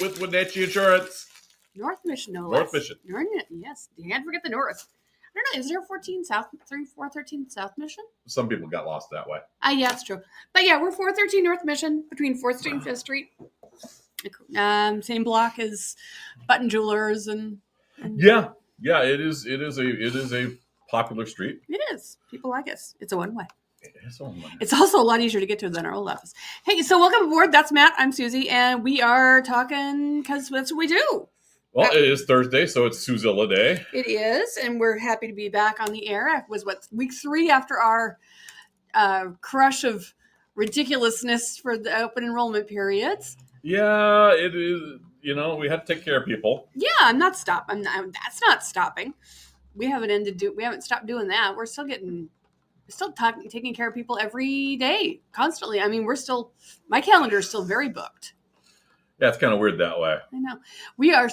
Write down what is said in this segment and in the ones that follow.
with Wenatchee Insurance. North Mission, no North less. Mission. Yes, you can't forget the North. I don't know. Is there 413 South Mission? Some people got lost that way. Yeah, it's true. But yeah, we're 413 North Mission between 4th Street and 5th Street. Same block as Button Jewelers and Yeah, it is a popular street. It is. People like us. It's a one-way. It is a one-way. It's also a lot easier to get to than our old office. Hey, so welcome aboard. That's Matt. I'm Susie, and we are talking because that's what we do. Well, it is Thursday, so it's Suzilla Day. It is, and we're happy to be back on the air. It was week 3 after our crush of ridiculousness for the open enrollment periods. Yeah, it is. We had to take care of people. Yeah, I'm not stopping. That's not stopping. We haven't stopped doing that. We're still taking care of people every day, constantly. I mean, my calendar is still very booked. Yeah, it's kind of weird that way. I know. We are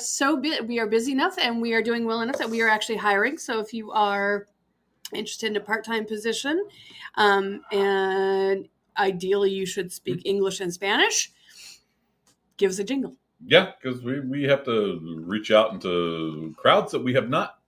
we are busy enough, and we are doing well enough that we are actually hiring. So if you are interested in a part-time position, and ideally you should speak English and Spanish, give us a jingle. Yeah, because we have to reach out into crowds that we have not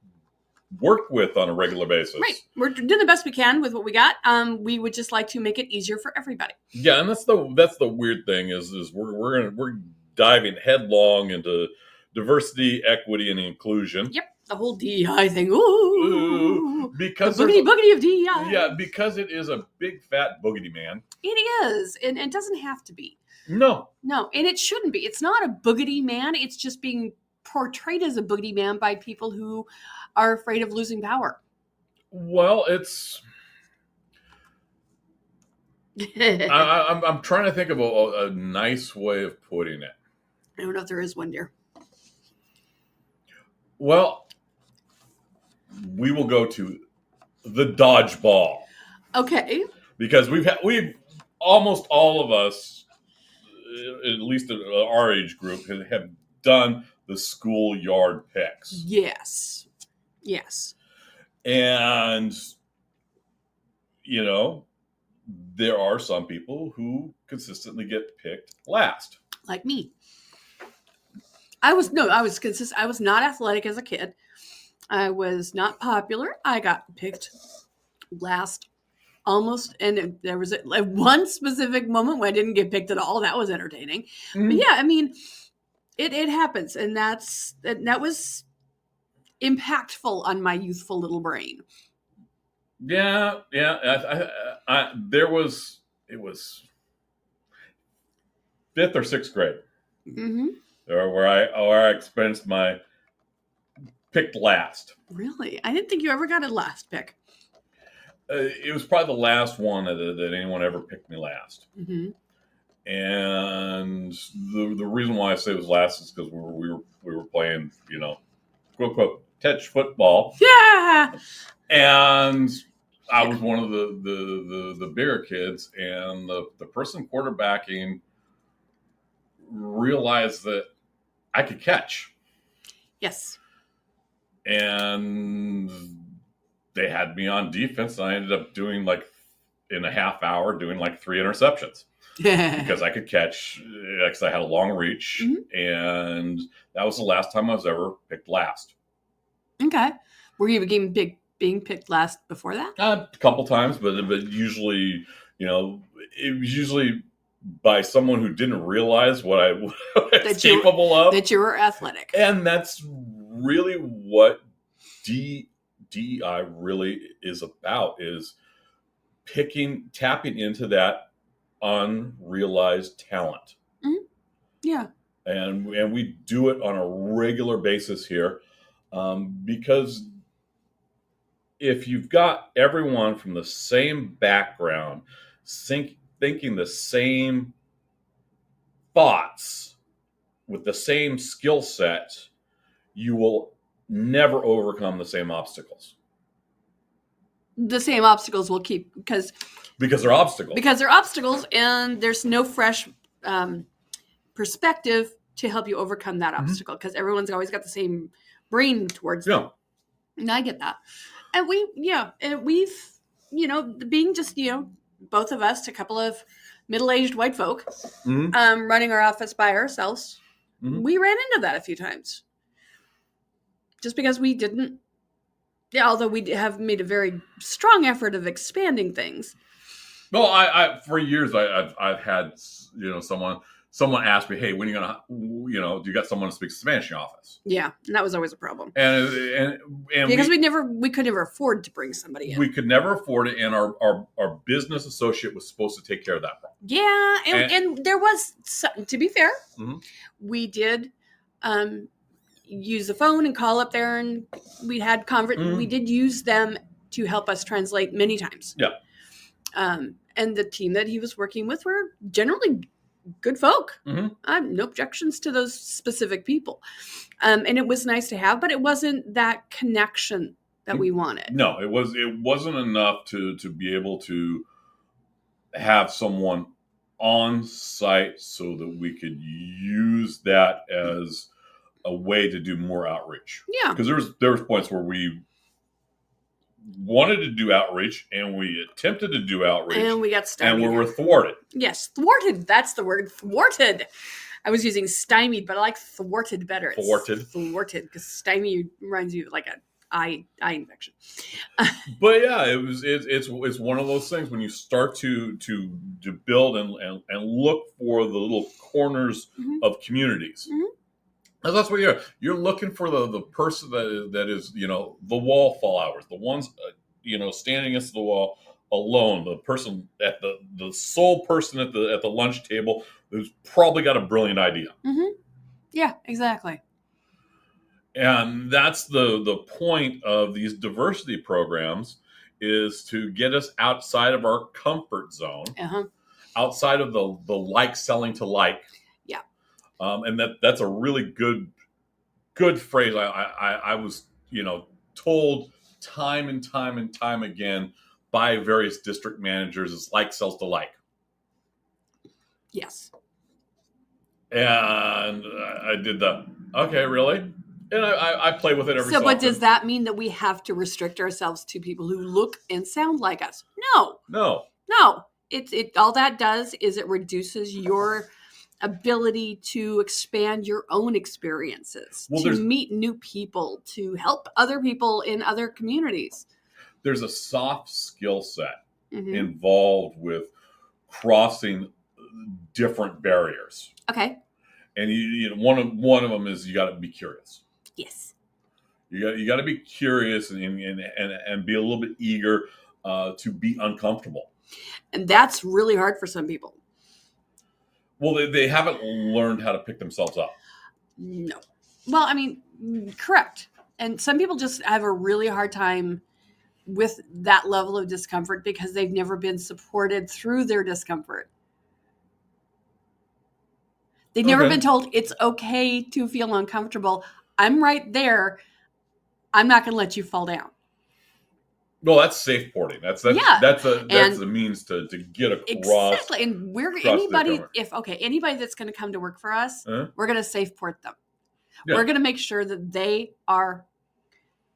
worked with on a regular basis. Right. We're doing the best we can with what we got. We would just like to make it easier for everybody. Yeah, and that's the weird thing is we're diving headlong into diversity, equity, and inclusion. Yep, the whole DEI thing. Ooh, because the boogity of DEI. Yeah, because it is a big fat boogity man. It is, and it doesn't have to be. No, and it shouldn't be. It's not a boogity man. It's just being portrayed as a boogity man by people who are afraid of losing power. Well, it's. I'm trying to think of a nice way of putting it. I don't know if there is one, dear. Well, we will go to the dodgeball. Okay. Because we've almost all of us, at least our age group, have done the schoolyard picks. Yes. And, there are some people who consistently get picked last. Like me. I was consistent. I was not athletic as a kid. I was not popular. I got picked last almost. And there was one specific moment where I didn't get picked at all. That was entertaining. Mm-hmm. But yeah, I mean, it happens. And that was impactful on my youthful little brain. Yeah. It was 5th or 6th grade. Mm-hmm. Where I experienced my picked last. Really? I didn't think you ever got a last pick. It was probably the last one that anyone ever picked me last. Mm-hmm. And the reason why I say it was last is because we were playing, quote unquote touch football. Yeah. And I was one of the bigger kids, and the person quarterbacking realized that I could catch. Yes. And they had me on defense, and I ended up doing in a half hour, doing 3 interceptions. Because I could catch, because I had a long reach, mm-hmm. And that was the last time I was ever picked last. Okay. Were you being picked last before that? A couple times, but usually, it was usually by someone who didn't realize what I was capable of. That you were athletic. And that's really what DEI really is about, is tapping into that unrealized talent. Mm-hmm. Yeah. And we do it on a regular basis here, because if you've got everyone from the same background thinking the same thoughts with the same skill set, you will never overcome the same obstacles. The same obstacles will keep because they're obstacles. Because they're obstacles, and there's no fresh perspective to help you overcome that obstacle, because everyone's always got the same brain towards them. And I get that. And we've being just, both of us, a couple of middle-aged white folk, running our office by ourselves, We ran into that a few times. Just because we didn't, although we have made a very strong effort of expanding things. Well, I for years I've had someone ask me, hey, when are you gonna do you got someone to speak Spanish in your office? Yeah, and that was always a problem. And because we could never afford to bring somebody in. We could never afford it, and our business associate was supposed to take care of that problem. Yeah, and there was, to be fair, we did use the phone and call up there, and we had we did use them to help us translate many times. Yeah. And the team that he was working with were generally good folk. I have no objections to those specific people. And it was nice to have, but it wasn't that connection that we wanted. No, it wasn't enough to be able to have someone on site so that we could use that as a way to do more outreach. Yeah. Because there was points where we wanted to do outreach, and we attempted to do outreach, and we got stymied. And we were thwarted. Yes, thwarted. That's the word, thwarted. I was using stymied, but I like thwarted better. Thwarted, because stymie reminds you of like an eye infection. But yeah, it's one of those things when you start to build and look for the little corners of communities. And that's what you're looking for, the person that is the wall followers, the ones standing against the wall alone, the person at the sole person at the lunch table who's probably got a brilliant idea. Yeah, exactly. And that's the point of these diversity programs, is to get us outside of our comfort zone, outside of the like selling to like. Yeah. And that's a really good phrase. I was told time and time again by various district managers, is like sells to like. Yes. And I did the okay, really? And I play with it every so often. But does that mean that we have to restrict ourselves to people who look and sound like us? No. It all that does is it reduces your ability to expand your own experiences, to meet new people, to help other people in other communities. There's a soft skill set involved with crossing different barriers. Okay. And one of them is you got to be curious. Yes. You got to be curious and be a little bit eager to be uncomfortable. And that's really hard for some people. Well, they haven't learned how to pick themselves up. No. Well, I mean, correct. And some people just have a really hard time with that level of discomfort because they've never been supported through their discomfort. They've never been told it's okay to feel uncomfortable. I'm right there. I'm not going to let you fall down. Well, that's safe porting. That's a means to get across. Exactly. And anybody that's going to come to work for us, we're going to safe port them. Yeah. We're going to make sure that they are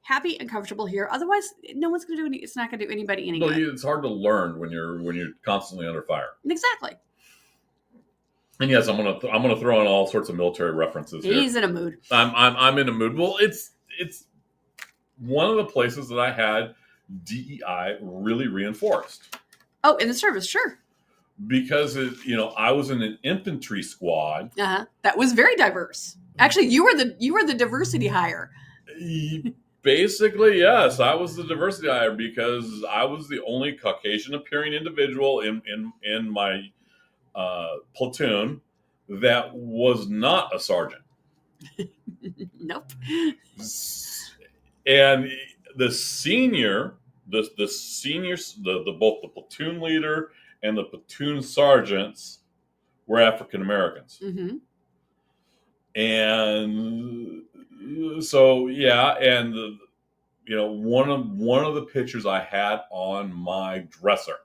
happy and comfortable here. Otherwise, no one's going to do it's not going to do anybody any good. It's hard to learn when you're constantly under fire. Exactly. And yes, I'm gonna throw in all sorts of military references here. He's in a mood. I'm in a mood. Well, it's one of the places that I had DEI really reinforced. Oh, in the service, sure. Because I was in an infantry squad. That was very diverse. Actually, you were the diversity hire. Basically, yes, I was the diversity hire because I was the only Caucasian appearing individual in my platoon that was not a sergeant. Nope. And the seniors, both the platoon leader and the platoon sergeants were African Americans. And so and one of the pictures I had on my dresser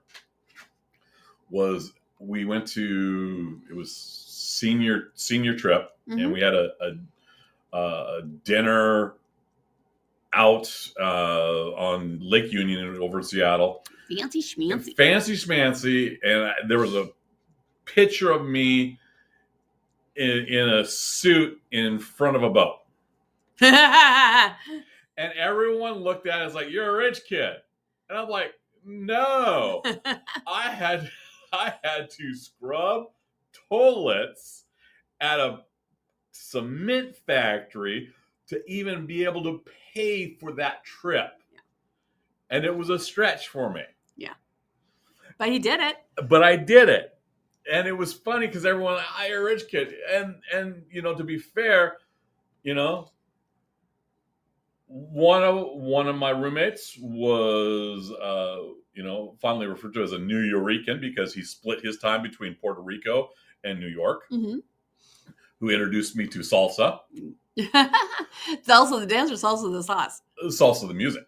was we went to, it was senior trip, and we had a dinner out on Lake Union over in Seattle. Fancy schmancy, and there was a picture of me in a suit in front of a boat. And everyone looked at it as like, you're a rich kid. And I'm like, no. I had to scrub toilets at a cement factory to even be able to pay for that trip. Yeah. And it was a stretch for me. Yeah. But he did it. But I did it. And it was funny because everyone, you're a rich kid. And to be fair, one of my roommates was, fondly referred to as a New Yorican because he split his time between Puerto Rico and New York, who introduced me to salsa. Salsa the dance or salsa the sauce? Salsa the music.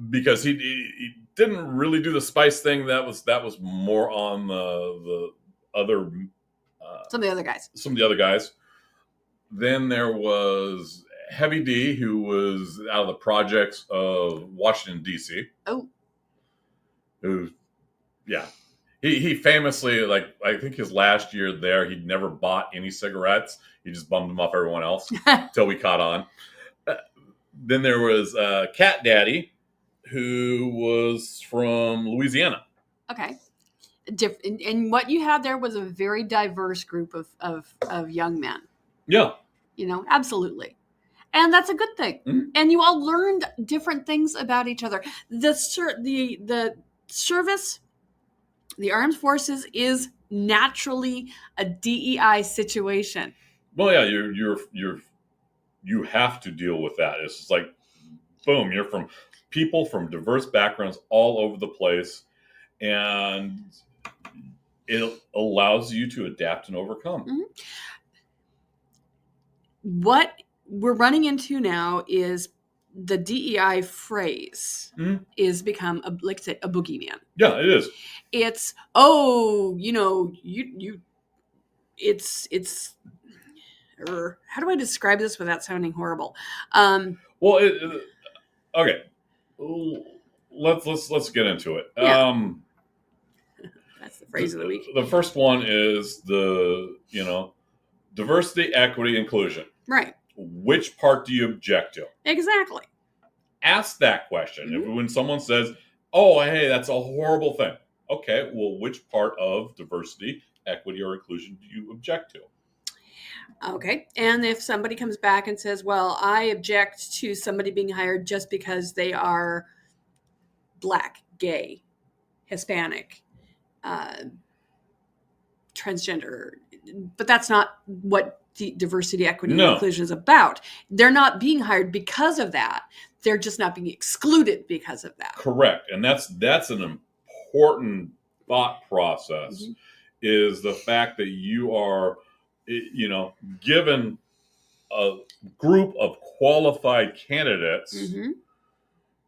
Because he didn't really do the spice thing. That was more on the other. Some of the other guys. Then there was Heavy D, who was out of the projects of Washington, D.C. Oh. Who, yeah. He famously, I think his last year there, he'd never bought any cigarettes. He just bummed them off everyone else until we caught on. Then there was Cat Daddy, who was from Louisiana. Okay. And what you had there was a very diverse group of young men. Yeah. Absolutely. And that's a good thing. Mm-hmm. And you all learned different things about each other. The service, the armed forces, is naturally a DEI situation. Well, yeah, you have to deal with that. It's just like, boom, you're from people from diverse backgrounds all over the place, and it allows you to adapt and overcome. Mm-hmm. What we're running into now is the DEI phrase is become a boogeyman. Yeah, it is. It's it's how do I describe this without sounding horrible? Okay, let's get into it. Yeah. That's the phrase of the week. The first one is the diversity, equity, inclusion. Right. Which part do you object to? Exactly. Ask that question. Mm-hmm. When someone says, "Oh, hey, that's a horrible thing." Okay, well, which part of diversity, equity, or inclusion do you object to? Okay. And if somebody comes back and says, well, I object to somebody being hired just because they are Black, gay, Hispanic, transgender, but that's not what diversity, equity, and inclusion is about. They're not being hired because of that. They're just not being excluded because of that. Correct. And that's an important thought process, is the fact that you are, given a group of qualified candidates,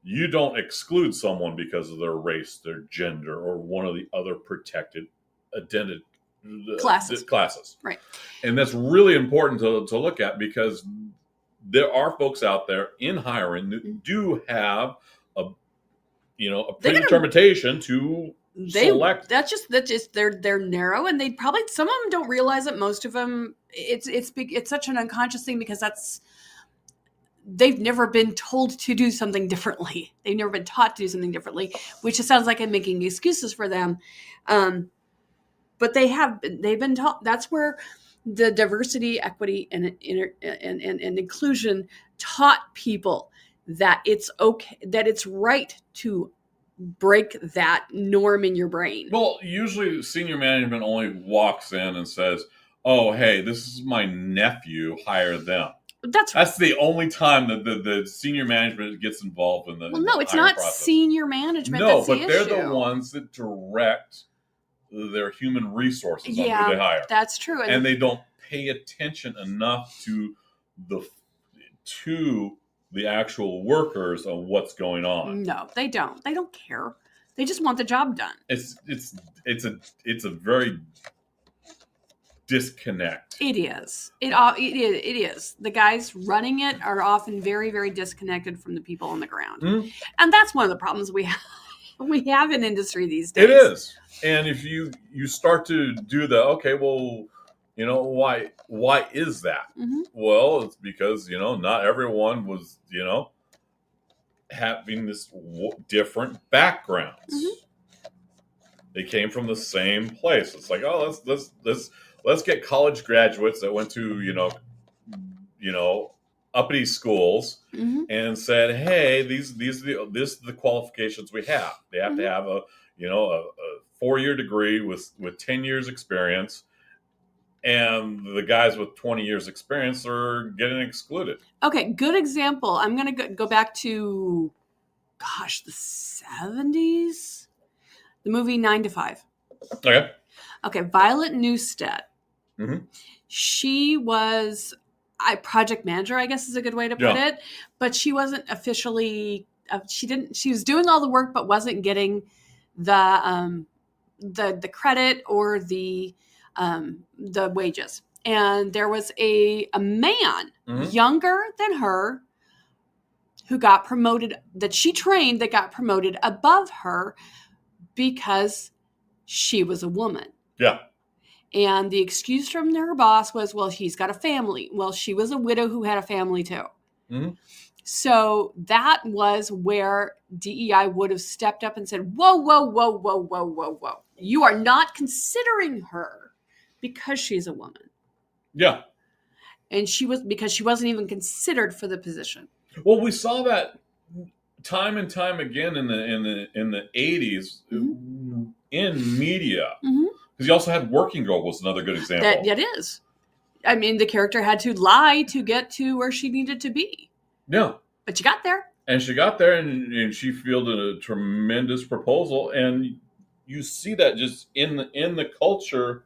you don't exclude someone because of their race, their gender, or one of the other protected identity classes. Right. And that's really important to look at, because there are folks out there in hiring that do have a predetermination to select. That's just they're narrow, and they probably, some of them don't realize it. Most of them, it's such an unconscious thing, because they've never been told to do something differently. They've never been taught to do something differently, which just sounds like I'm making excuses for them. But they've been taught. That's where the diversity, equity, and inclusion taught people that it's okay, that it's right to break that norm in your brain. Well, usually senior management only walks in and says, "Oh, hey, this is my nephew, hire them." That's the only time that the senior management gets involved in the it's not process. Senior management. No, that's but the they're issue. the ones that direct their human resources on who they hire. That's true. And they don't pay attention enough to the actual workers of what's going on. No, they don't. They don't care. They just want the job done. It's a very disconnect. It is. It is. The guys running it are often very, very disconnected from the people on the ground. And that's one of the problems we have we have an industry these days. It is. And if you start to do okay, well, why is that? Mm-hmm. Well, it's because, not everyone was, having this different backgrounds. Mm-hmm. They came from the same place. It's like, oh, let's get college graduates that went to, uppity schools, mm-hmm. and said, hey, this are the qualifications we have. They have mm-hmm. to have a 4-year degree with 10 years experience, and the guys with 20 years experience are getting excluded. Okay, good example. I'm going to go back to, the 70s? The movie 9 to 5. Okay, Violet Newstead. Mm-hmm. She was a project manager, I guess is a good way to put it, but she wasn't officially, she was doing all the work but wasn't getting the credit or the wages. And there was a man mm-hmm. younger than her who got promoted, that she trained, that got promoted above her because she was a woman. Yeah. And the excuse from her boss was, well, he's got a family. Well, she was a widow who had a family too. Mm-hmm. So that was where DEI would have stepped up and said, whoa, whoa, whoa, whoa, whoa, whoa, whoa. You are not considering her because she's a woman. Yeah. And because she wasn't even considered for the position. Well, we saw that time and time again in the 80s mm-hmm. in media. Mm-hmm. Because you also had Working Girl was another good example. That is. I mean, the character had to lie to get to where she needed to be. Yeah. But she got there. And she got there, and she fielded a tremendous proposal. And you see that just in the culture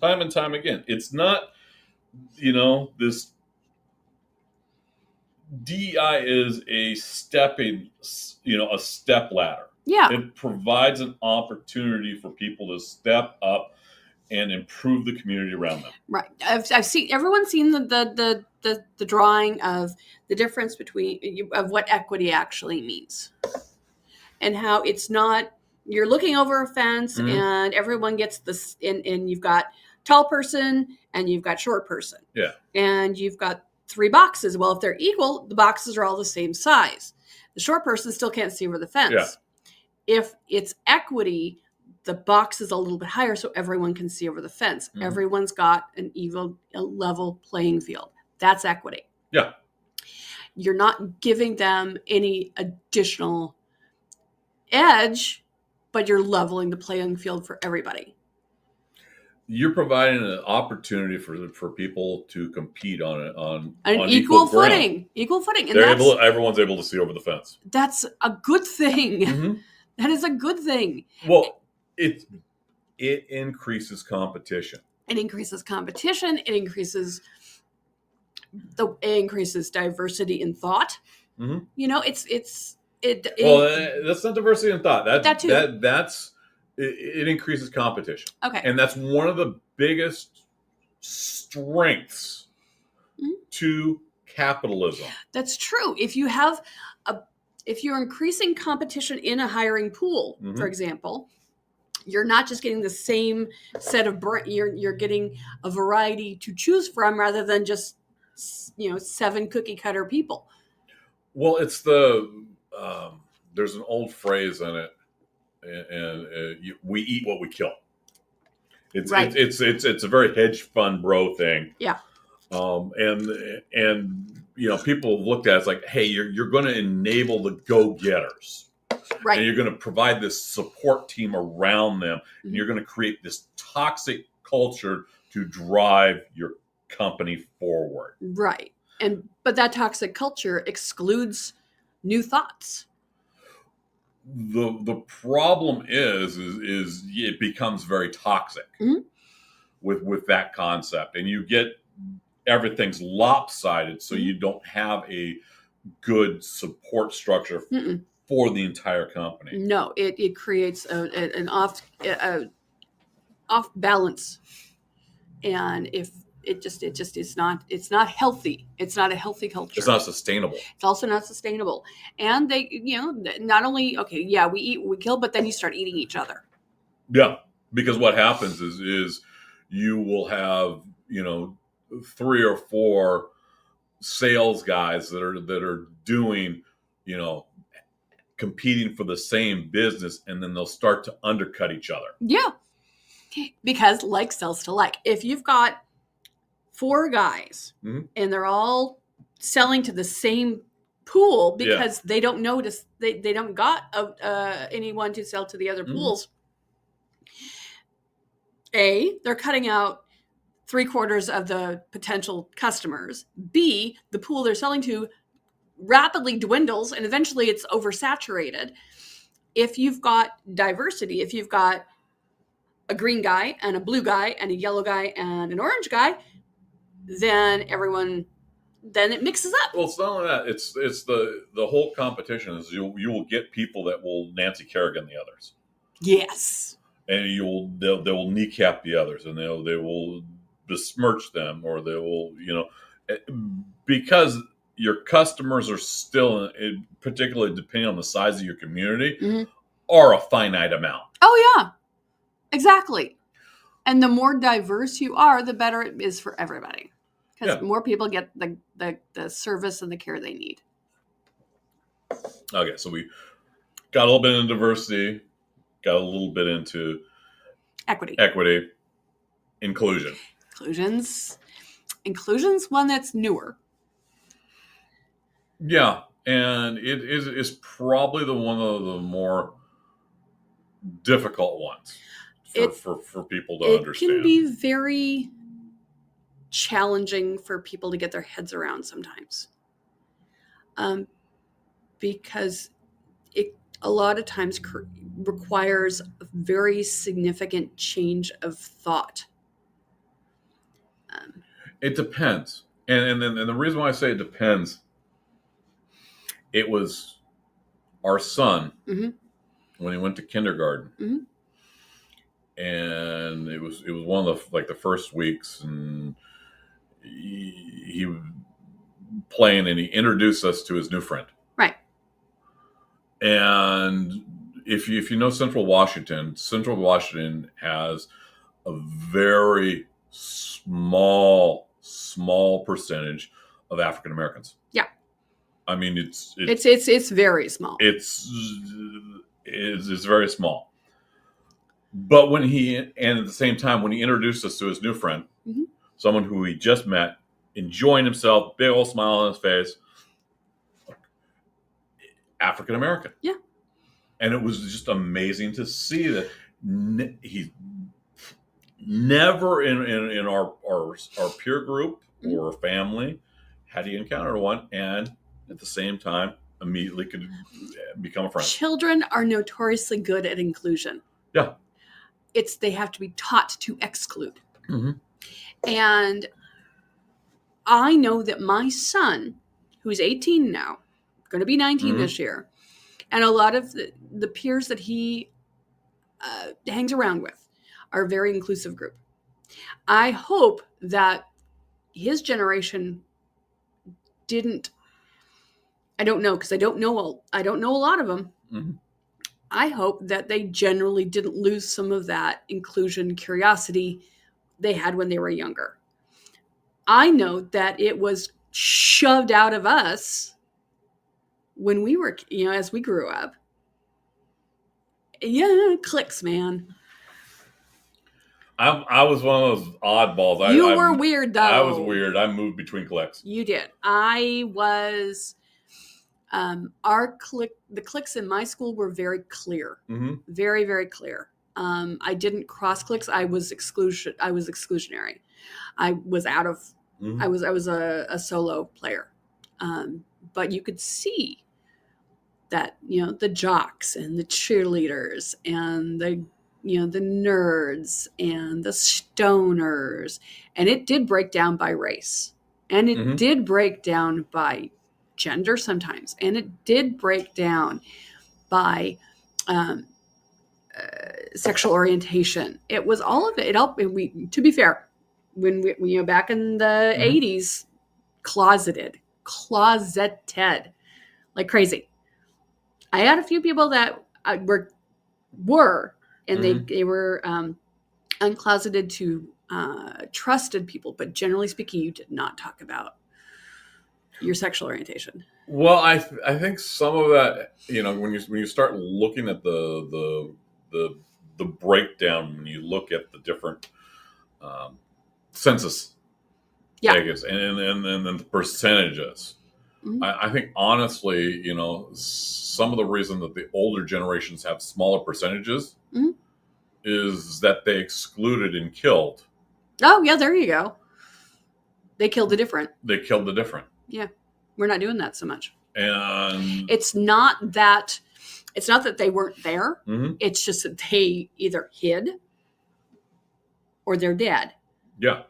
time and time again. It's not, this DEI is a step ladder. Yeah. It provides an opportunity for people to step up and improve the community around them. Right. Everyone's seen the drawing of the difference of what equity actually means, and how it's not, you're looking over a fence mm-hmm. and everyone gets this, and you've got tall person and you've got short person. Yeah. And you've got 3 boxes. Well, if they're equal, the boxes are all the same size. The short person still can't see over the fence. Yeah. If it's equity, the box is a little bit higher so everyone can see over the fence. Mm-hmm. Everyone's got a level playing field. That's equity. Yeah. You're not giving them any additional edge, but you're leveling the playing field for everybody. You're providing an opportunity for people to compete on equal footing. Equal footing. And everyone's able to see over the fence. That's a good thing. Mm-hmm. That is a good thing. Well, it increases competition. It increases competition. It increases diversity in thought. Mm-hmm. That's not diversity in thought. That too. It increases competition. Okay. And that's one of the biggest strengths mm-hmm. to capitalism. That's true. If you're increasing competition in a hiring pool, mm-hmm. for example, you're not just getting the same set of you're getting a variety to choose from rather than just 7 cookie cutter people. Well, it's there's an old phrase in it, and we eat what we kill. It's right. It's a very hedge fund bro thing. Yeah. And people have looked at it as like, hey, you're going to enable the go-getters. Right. And you're going to provide this support team around them. Mm-hmm. And you're going to create this toxic culture to drive your company forward. Right. But that toxic culture excludes new thoughts. The problem is it becomes very toxic mm-hmm. with that concept. And you get everything's lopsided, so you don't have a good support structure mm-mm. for the entire company. No, it creates an off balance, and if it's not healthy. It's not a healthy culture. It's not sustainable. It's also not sustainable. And they, not only, okay, yeah, we eat, we kill, but then you start eating each other. Yeah, because what happens is you will have 3 or 4 sales guys that are doing competing for the same business, and then they'll start to undercut each other. Yeah, because like sells to like. If you've got 4 guys and they're all selling to the same pool because they don't notice they don't got anyone to sell to the other pools. A, they're cutting out 3/4 of the potential customers. B, the pool they're selling to rapidly dwindles and eventually it's oversaturated. If you've got diversity, if you've got a green guy and a blue guy and a yellow guy and an orange guy, then it mixes up. Well, it's not only that. It's the whole competition is you will get people that will Nancy Kerrigan the others. Yes. And they will kneecap the others, and they will besmirch them, or they will because your customers are still, particularly depending on the size of your community, are a finite amount. Oh yeah, exactly. And the more diverse you are, the better it is for everybody, because more people get the service and the care they need. Okay, so we got a little bit in diversity, got a little bit into equity, inclusion. Inclusion's one that's newer. Yeah, and it is probably one of the more difficult ones for people to understand. It can be very challenging for people to get their heads around sometimes, because it a lot of times requires a very significant change of thought. It depends, and the reason why I say it depends, it was our son when he went to kindergarten, and it was one of the first weeks, and he was playing, and he introduced us to his new friend. Right. And if you know Central Washington has a very small percentage of African Americans. Yeah. I mean, it's very small. It's very small. But at the same time, when he introduced us to his new friend, someone who he just met, enjoying himself, big old smile on his face, African American. Yeah. And it was just amazing to see that he's never in our peer group or family had he encountered one, and at the same time immediately could become a friend. Children are notoriously good at inclusion. Yeah. They have to be taught to exclude. And I know that my son, who's 18 now, going to be 19 this year, and a lot of the peers that he hangs around with are a very inclusive group. I hope that his generation didn't. I don't know, because I don't know a lot of them. I hope that they generally didn't lose some of that inclusion curiosity they had when they were younger. I know that it was shoved out of us when we were, as we grew up. Yeah, cliques, man. I was one of those oddballs. You were weird, though. I was weird. I moved between cliques. You did. I was. Our clique, the cliques in my school were very clear, very, very clear. I didn't cross cliques. I was exclusionary. I was out of. I was a solo player, but you could see that the jocks and the cheerleaders and the nerds and the stoners, and it did break down by race, and it did break down by gender sometimes, and it did break down by sexual orientation. It was all of it. To be fair, when we back in the 80s, closeted like crazy. I had a few people that were and they were uncloseted to trusted people, but generally speaking, you did not talk about your sexual orientation. Well, I think some of that, when you start looking at the breakdown, when you look at the different census figures and the percentages, I think honestly, some of the reason that the older generations have smaller percentages is that they excluded and killed. Oh yeah, there you go. They killed the different. Yeah. We're not doing that so much. And it's not that they weren't there. It's just that they either hid or they're dead. Yeah.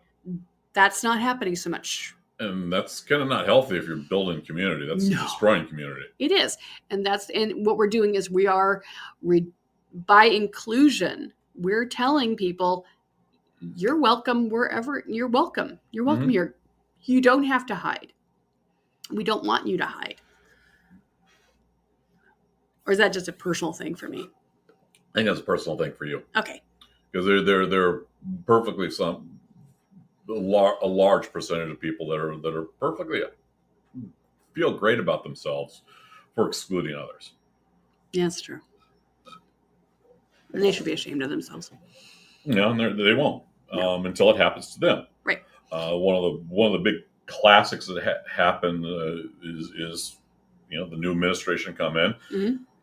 That's not happening so much. And that's kind of not healthy if you're building community. That's destroying community. It is. And what we're doing is by inclusion, we're telling people, you're welcome wherever. You're welcome. You're welcome here. You don't have to hide. We don't want you to hide. Or is that just a personal thing for me? I think that's a personal thing for you. Okay. Because they're perfectly a large percentage of people that are perfectly feel great about themselves for excluding others. Yeah, that's true. And they should be ashamed of themselves. Yeah, and they won't until it happens to them. Right. One of the big classics that happened is the new administration come in,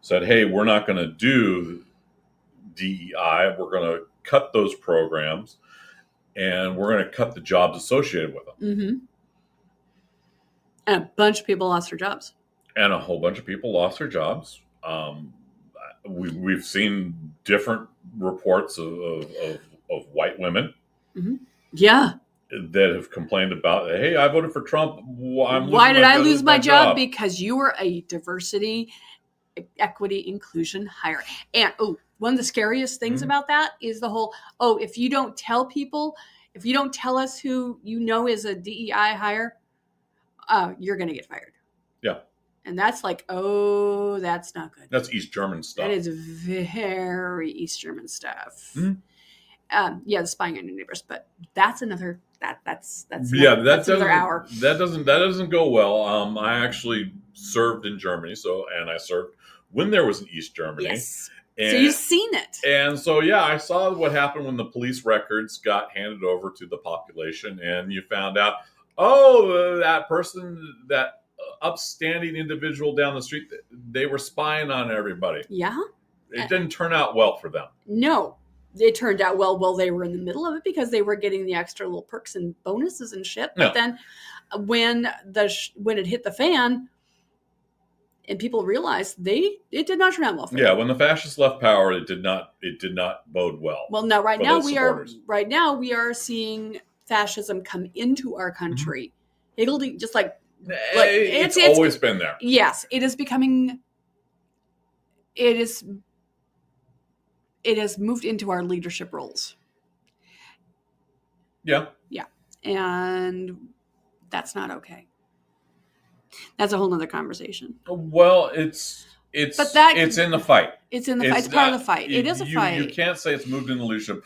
said, hey, we're not going to do DEI. We're going to cut those programs, and we're going to cut the jobs associated with them. And a bunch of people lost their jobs. And a whole bunch of people lost their jobs. We've seen different reports of white women. Yeah. That have complained about, hey, I voted for Trump. Why did I lose my job? Because you were a diversity, equity, inclusion hire. And one of the scariest things about that is the whole, if you don't tell people, if you don't tell us who is a DEI hire, you're going to get fired. Yeah. And that's like, that's not good. That's East German stuff. That is very East German stuff. The spying on your neighbors, but that's another that's another hour. That doesn't go well. I actually served in Germany, and I served when there was an East Germany. Yes. So you've seen it. And so I saw what happened when the police records got handed over to the population, and you found out, that person, that upstanding individual down the street, they were spying on everybody. Yeah. It didn't turn out well for them. No. It turned out well while they were in the middle of it because they were getting the extra little perks and bonuses and shit. But then when it hit the fan and people realized it did not turn out well for them. Yeah, when the fascists left power, it did not bode well. Well, now right now we are seeing fascism come into our country. Just like it's always been there. Yes, it is becoming. It has moved into our leadership roles. Yeah. Yeah. And that's not okay. That's a whole nother conversation. Well, it's in the fight. It's in the fight. It's part of the fight. It is a fight. You can't say it's moved into leadership.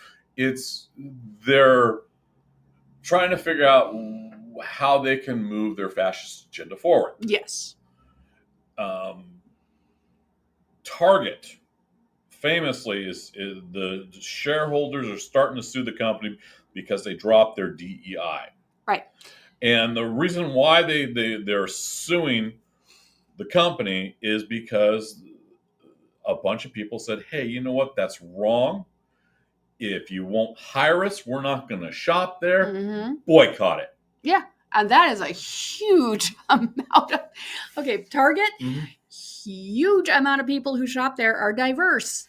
They're trying to figure out how they can move their fascist agenda forward. Yes. Target famously is the shareholders are starting to sue the company because they dropped their DEI. Right. And the reason why they're suing the company is because a bunch of people said, hey, you know what? That's wrong. If you won't hire us, we're not going to shop there. Boycott it. Yeah. And that is a huge amount of, Target, huge amount of people who shop there are diverse.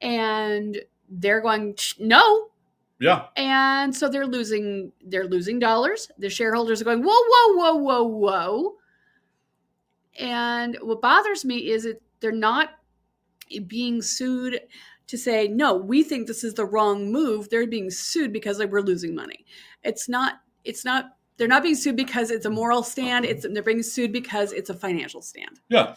And they're going, no. Yeah. And so they're losing dollars. The shareholders are going, whoa. And what bothers me is they're not being sued to say, no, we think this is the wrong move. They're being sued because we're losing money. They're not being sued because it's a moral stand. They're being sued because it's a financial stand. Yeah.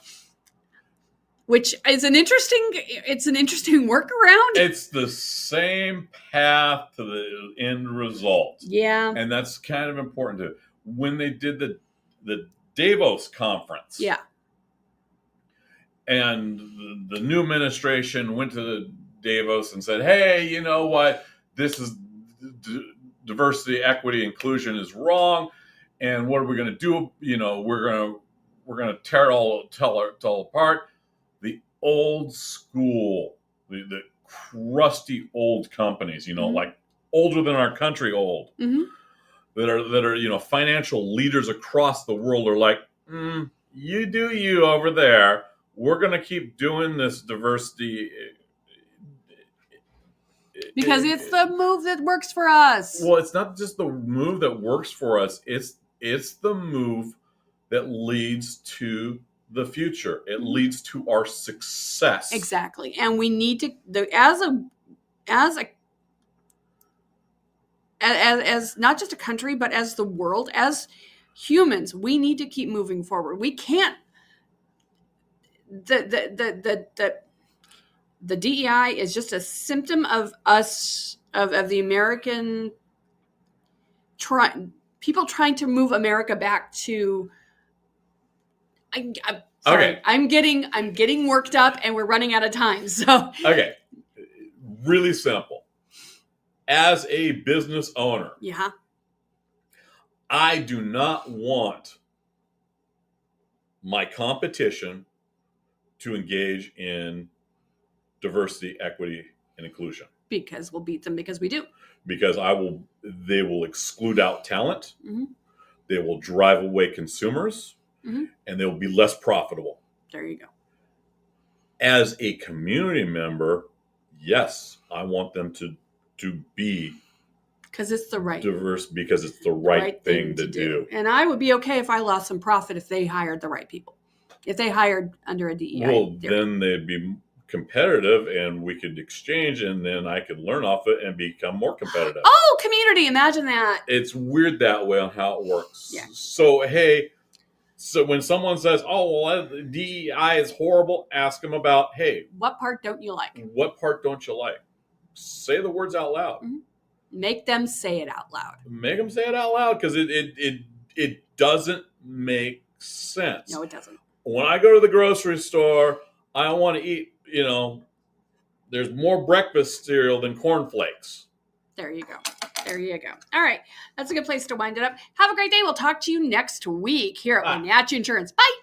Which is an interesting workaround. It's the same path to the end result. Yeah. And that's kind of important too. When they did the Davos conference. Yeah. And the new administration went to Davos and said, hey, you know what? This is diversity, equity, inclusion is wrong. And what are we going to do? You know, we're going to tear it all apart. The old school, the crusty old companies, you know, like older than our country old, that are, you know, financial leaders across the world are like, you do you over there. We're going to keep doing this diversity. Because it's the move that works for us. Well, it's not just the move that works for us. It's the move that leads to the future. It leads to our success. Exactly. And we need to, as not just a country, but as the world, as humans, we need to keep moving forward. We can't, the DEI is just a symptom of us, of the American people trying to move America back to. I'm sorry. Okay. I'm getting worked up, and we're running out of time. So okay, really simple. As a business owner, I do not want my competition to engage in diversity, equity, and inclusion. Because we'll beat them because we do. Because they will exclude out talent. They will drive away consumers, and they will be less profitable. There you go. As a community member, yes, I want them to be because it's the right diverse, because it's the right thing to do. And I would be okay if I lost some profit if they hired the right people. If they hired under a DEI. Well, then they'd be competitive and we could exchange, and then I could learn off it and become more competitive. Oh, community. Imagine that. It's weird that way on how it works. Yeah. So, so when someone says, oh, well, DEI is horrible, ask them about, hey. What part don't you like? What part don't you like? Say the words out loud. Make them say it out loud. Make them say it out loud, because it doesn't make sense. No, it doesn't. When I go to the grocery store, I don't want to eat, you know, there's more breakfast cereal than cornflakes. There you go. There you go. All right. That's a good place to wind it up. Have a great day. We'll talk to you next week here at Wenatchee Insurance. Bye.